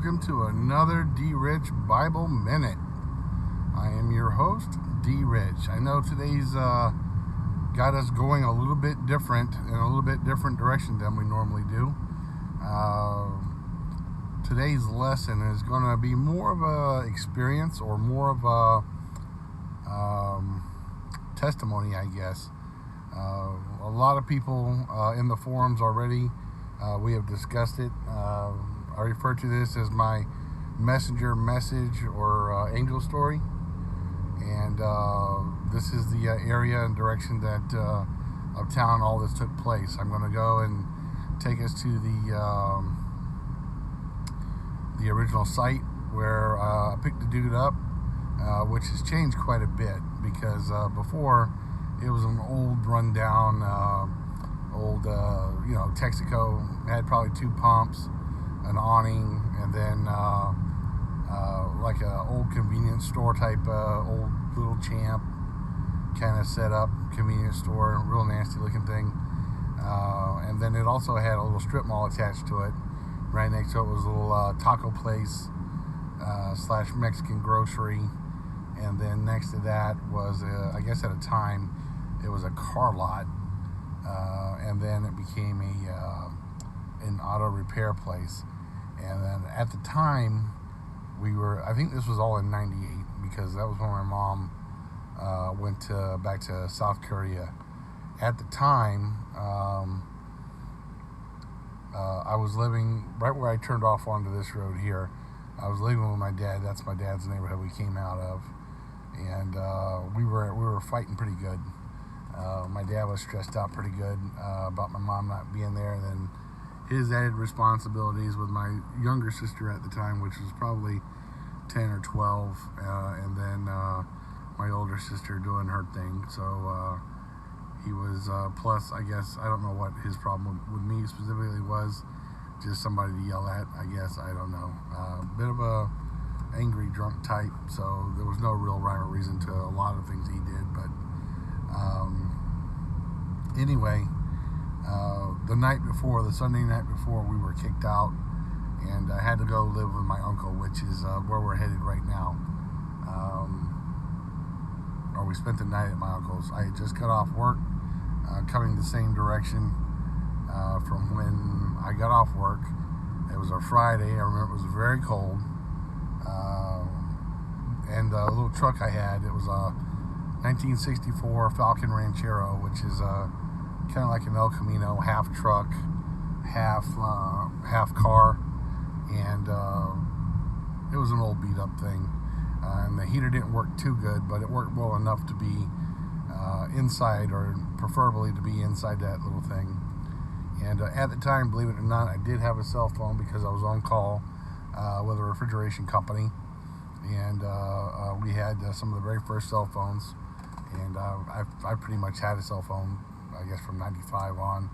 welcome to another D. Rich Bible Minute. I am your host, D. Rich. I know today's got us going a little bit different, in a little bit different direction than we normally do. Today's lesson is going to be more of a experience or more of a testimony, I guess. A lot of people in the forums already, we have discussed it. I refer to this as my messenger message or angel story. And this is the area and direction that of town all this took place. I'm going to go and take us to the original site where I picked the dude up, which has changed quite a bit because before it was an old rundown, Texaco. Had probably 2 pumps, an awning, and then like a old convenience store type old little Champ kind of set up convenience store, real nasty looking thing. And then it also had a little strip mall attached to it. Right next to it was a little taco place / Mexican grocery. And then next to that was, I guess at a time, it was a car lot. And then it became an auto repair place. And then at the time, I think this was all in 98, because that was when my mom went back to South Korea. At the time, I was living right where I turned off onto this road here. I was living with my dad. That's my dad's neighborhood we came out of. And we were fighting pretty good. My dad was stressed out pretty good about my mom not being there, and then his added responsibilities with my younger sister at the time, which was probably 10 or 12, and then my older sister doing her thing. So he was, plus, I guess, I don't know what his problem with me specifically was, just somebody to yell at, I guess, I don't know. Bit of a angry drunk type, so there was no real rhyme or reason to a lot of things he did, but anyway, the Sunday night before, we were kicked out, and I had to go live with my uncle, which is where we're headed right now. Or we spent the night at my uncle's. I had just got off work, coming the same direction from when I got off work. It was a Friday. I remember it was very cold. And a little truck I had, it was a 1964 Falcon Ranchero, which is kind of like an El Camino, half truck, half car, and it was an old beat up thing, and the heater didn't work too good, but it worked well enough to be inside, or preferably to be inside that little thing. And at the time, believe it or not, I did have a cell phone because I was on call with a refrigeration company, and we had some of the very first cell phones, and I pretty much had a cell phone, I guess, from 95 on.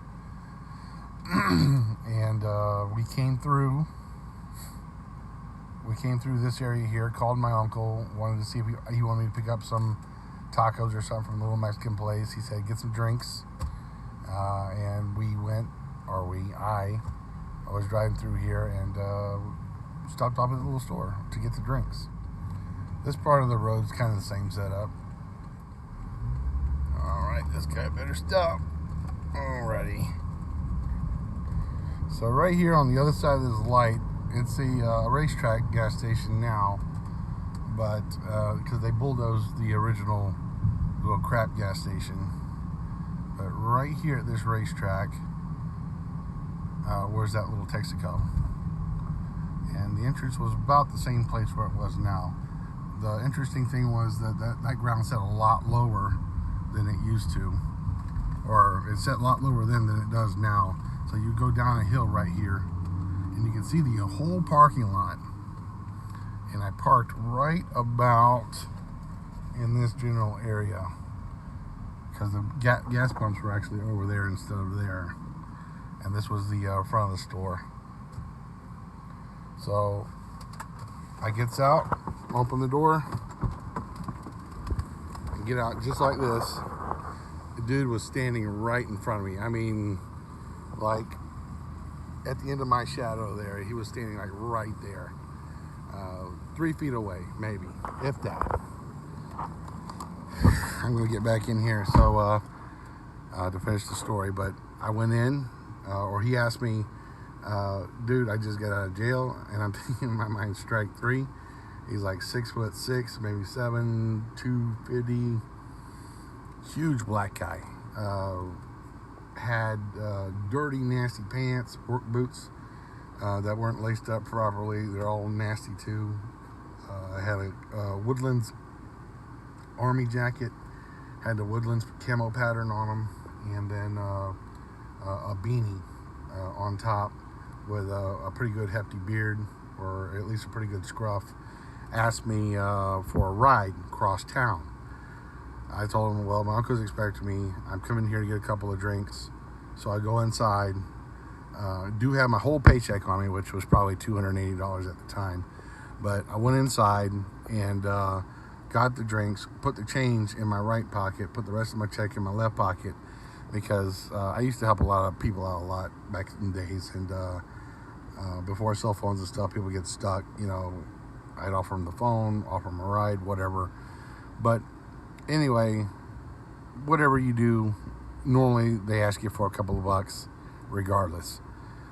And we came through this area here, called my uncle, wanted to see if he wanted me to pick up some tacos or something from the little Mexican place. He said, get some drinks. And I was driving through here and stopped off at the little store to get the drinks. This part of the road is kind of the same setup. Alright, this guy better stop. Alrighty. So right here on the other side of this light, it's a racetrack gas station now, but because they bulldozed the original little crap gas station. But right here at this racetrack, where's that little Texaco? And the entrance was about the same place where it was now. The interesting thing was that ground set a lot lower than it used to, or it's set a lot lower then than it does now. So you go down a hill right here, and you can see the whole parking lot. And I parked right about in this general area, because the gas pumps were actually over there instead of there. And this was the front of the store. So I gets out, open the door, and get out just like this. The dude was standing right in front of me. I mean, like at the end of my shadow there. He was standing like right there. 3 feet away, maybe, if that. I'm going to get back in here to finish the story, but I went in, or he asked me, dude, I just got out of jail, and I'm thinking in my mind, strike 3. He's like 6'6", maybe 7, 250, huge black guy. Had dirty, nasty pants, work boots that weren't laced up properly. They're all nasty too. I had a Woodlands Army jacket, had the Woodlands camo pattern on them, and then a beanie on top with a pretty good hefty beard, or at least a pretty good scruff. Asked me for a ride across town. I told him, well, my uncle's expecting me. I'm coming here to get a couple of drinks. So I go inside. Do have my whole paycheck on me, which was probably $280 at the time. But I went inside and got the drinks, put the change in my right pocket, put the rest of my check in my left pocket, because I used to help a lot of people out a lot back in the days. And before cell phones and stuff, people get stuck. I'd offer them the phone, offer them a ride, whatever. But anyway, whatever you do, normally they ask you for a couple of bucks regardless.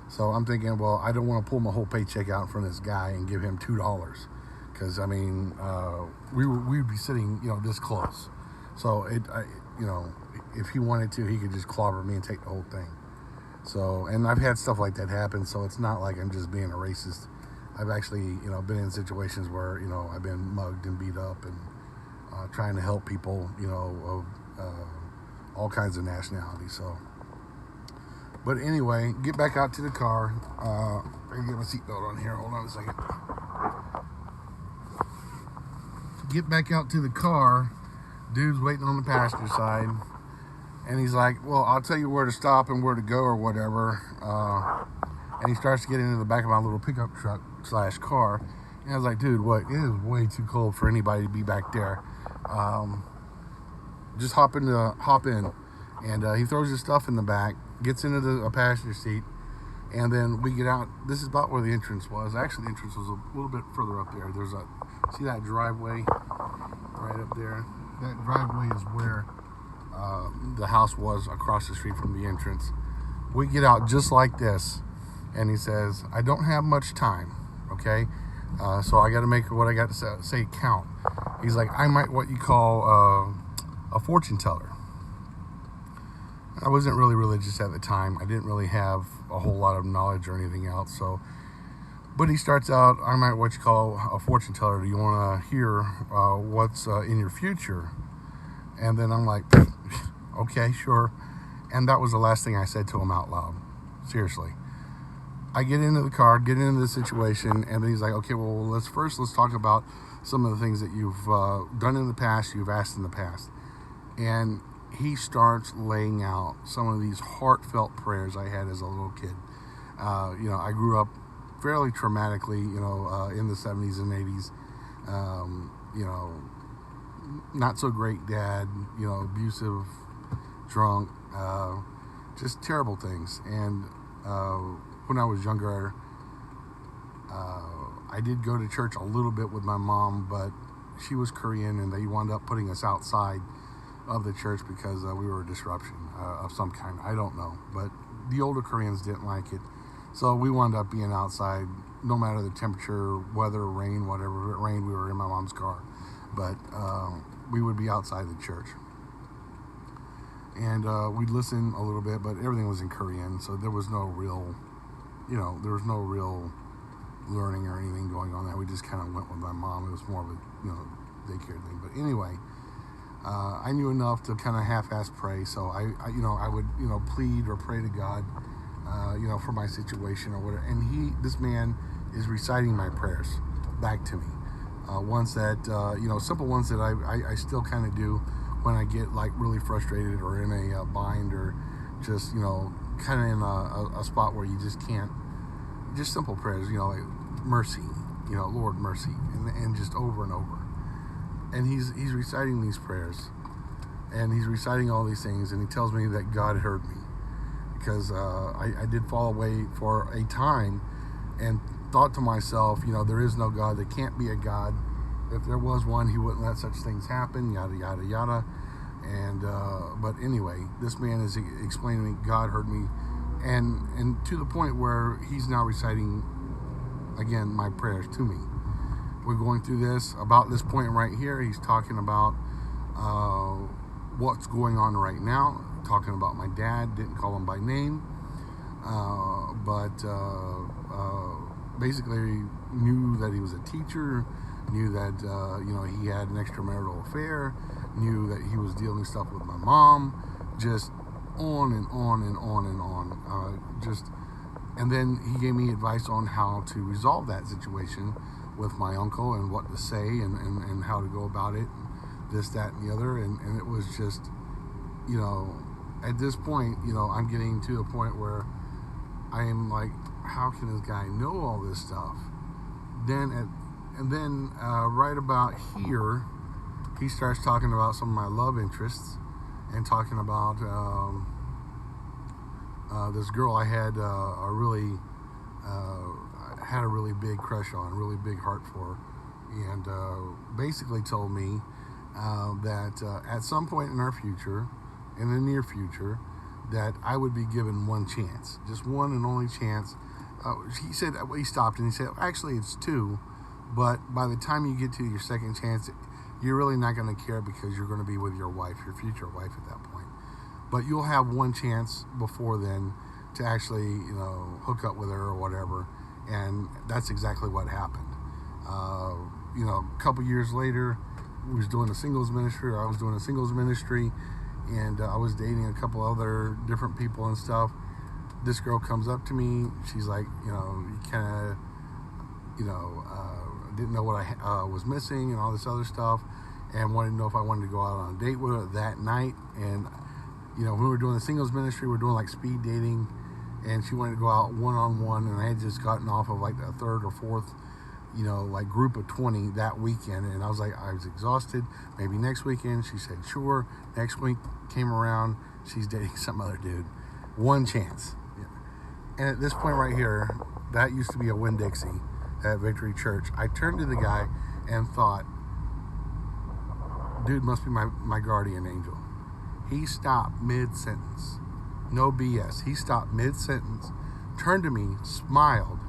So I'm thinking, well, I don't want to pull my whole paycheck out in front of this guy and give him $2, because we would be sitting this close. So if he wanted to, he could just clobber me and take the whole thing. So, and I've had stuff like that happen, so it's not like I'm just being a racist. I've actually been in situations where I've been mugged and beat up, and trying to help people of all kinds of nationalities. So, but anyway, get back out to the car. I can get my seatbelt on here. Hold on a second. Get back out to the car. Dude's waiting on the passenger side, and he's like, well, I'll tell you where to stop and where to go or whatever. And he starts to get into the back of my little pickup truck / car. And I was like, dude, what? It is way too cold for anybody to be back there. Just hop in. And he throws his stuff in the back, gets into the passenger seat, and then we get out. This is about where the entrance was. Actually, the entrance was a little bit further up there. See that driveway right up there? That driveway is where the house was, across the street from the entrance. We get out just like this, and he says, I don't have much time, okay? So I got to make what I got to say count. He's like, I might what you call a fortune teller. I wasn't really religious at the time. I didn't really have a whole lot of knowledge or anything else. But he starts out, I might what you call a fortune teller. Do you want to hear what's in your future? And then I'm like, okay, sure. And that was the last thing I said to him out loud. Seriously. I get into the car, get into the situation, and then he's like, okay, well, let's talk about some of the things that you've done in the past, you've asked in the past. And he starts laying out some of these heartfelt prayers I had as a little kid. I grew up fairly traumatically, in the 70s and 80s. Not so great dad, abusive, drunk, just terrible things. And when I was younger, I did go to church a little bit with my mom, but she was Korean, and they wound up putting us outside of the church because we were a disruption of some kind. I don't know, but the older Koreans didn't like it, so we wound up being outside no matter the temperature, weather, rain, whatever. If it rained, we were in my mom's car, but we would be outside the church, and we'd listen a little bit, but everything was in Korean, so there was no real learning or anything going on there. We just kind of went with my mom. It was more of a daycare thing. But anyway, I knew enough to kind of half-ass pray. So I would plead or pray to God, for my situation or whatever. And this man is reciting my prayers back to me. Ones that simple ones that I still kind of do when I get like really frustrated or in a bind, or just kind of in a spot where you just can't. Just simple prayers, like mercy, Lord mercy, and just over and over. And he's reciting these prayers, and he's reciting all these things, and he tells me that God heard me, because I did fall away for a time, and thought to myself, there is no God. There can't be a God. If there was one, he wouldn't let such things happen, yada, yada, yada. And, but anyway, this man is explaining to me, God heard me. And to the point where he's now reciting, again, my prayers to me. We're going through this. About this point right here, he's talking about what's going on right now. Talking about my dad, didn't call him by name. But basically knew that he was a teacher, knew that, he had an extramarital affair, knew that he was dealing stuff with my mom, just on and on and on and on. And then he gave me advice on how to resolve that situation with my uncle and what to say and how to go about it, this, that, and the other. And it was just, at this point, I'm getting to a point where I am like, how can this guy know all this stuff? And then right about here, he starts talking about some of my love interests and talking about this girl I had a really big crush on, really big heart for, and basically told me that at some point in our future, in the near future, that I would be given one chance, just one and only chance. He said, he stopped and he said, actually it's two, but by the time you get to your second chance, you're really not going to care because you're going to be with your wife, your future wife at that point. But you'll have one chance before then to actually, hook up with her or whatever. And that's exactly what happened. A couple years later, we was doing a singles ministry, or I was doing a singles ministry, and I was dating a couple other different people and stuff. This girl comes up to me. She's like, you kind of, didn't know what I was missing and all this other stuff, and wanted to know if I wanted to go out on a date with her that night. And when we were doing the singles ministry, we were doing like speed dating, and she wanted to go out one-on-one, and I had just gotten off of like a third or fourth group of 20 that weekend, and I was exhausted. Maybe next weekend. She said sure. Next week came around, she's dating some other dude. One chance. And at this point right here, that used to be a Winn-Dixie at Victory Church. I turned to the guy and thought, dude must be my guardian angel. He stopped mid-sentence. No BS. He stopped mid-sentence, turned to me, smiled,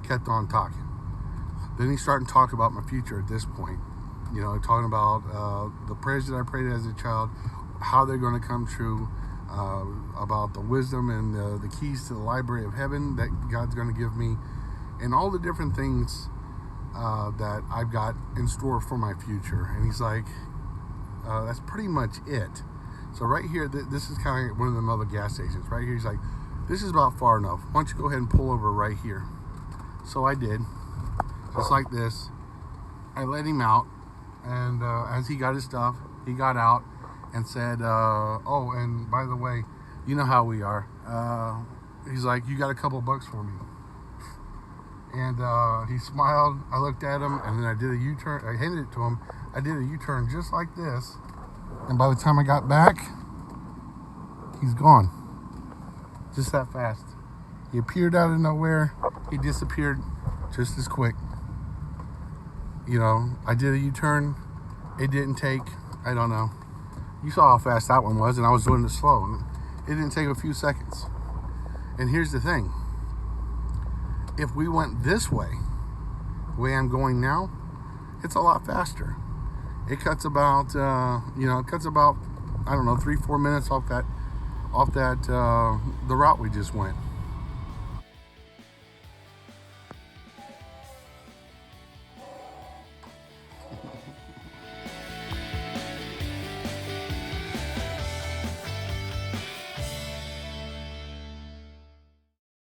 kept on talking. Then he started to talk about my future at this point. Talking about the prayers that I prayed as a child, how they're going to come true, about the wisdom and the keys to the library of heaven that God's going to give me, and all the different things that I've got in store for my future. And he's like, that's pretty much it. So right here, this is kind of one of them other gas stations. Right here, he's like, this is about far enough. Why don't you go ahead and pull over right here? So I did, just like this. I let him out, and as he got his stuff, he got out and said, oh, and by the way, you know how we are. He's like, you got a couple bucks for me? And he smiled. I looked at him, and then I did a U-turn. I handed it to him. I did a U-turn just like this. And by the time I got back, he's gone. Just that fast. He appeared out of nowhere. He disappeared just as quick. I did a U-turn. It didn't take, I don't know. You saw how fast that one was, and I was doing it slow. It didn't take a few seconds. And here's the thing. If we went this way, the way I'm going now, it's a lot faster. It cuts about, I don't know, 3-4 minutes off that, the route we just went.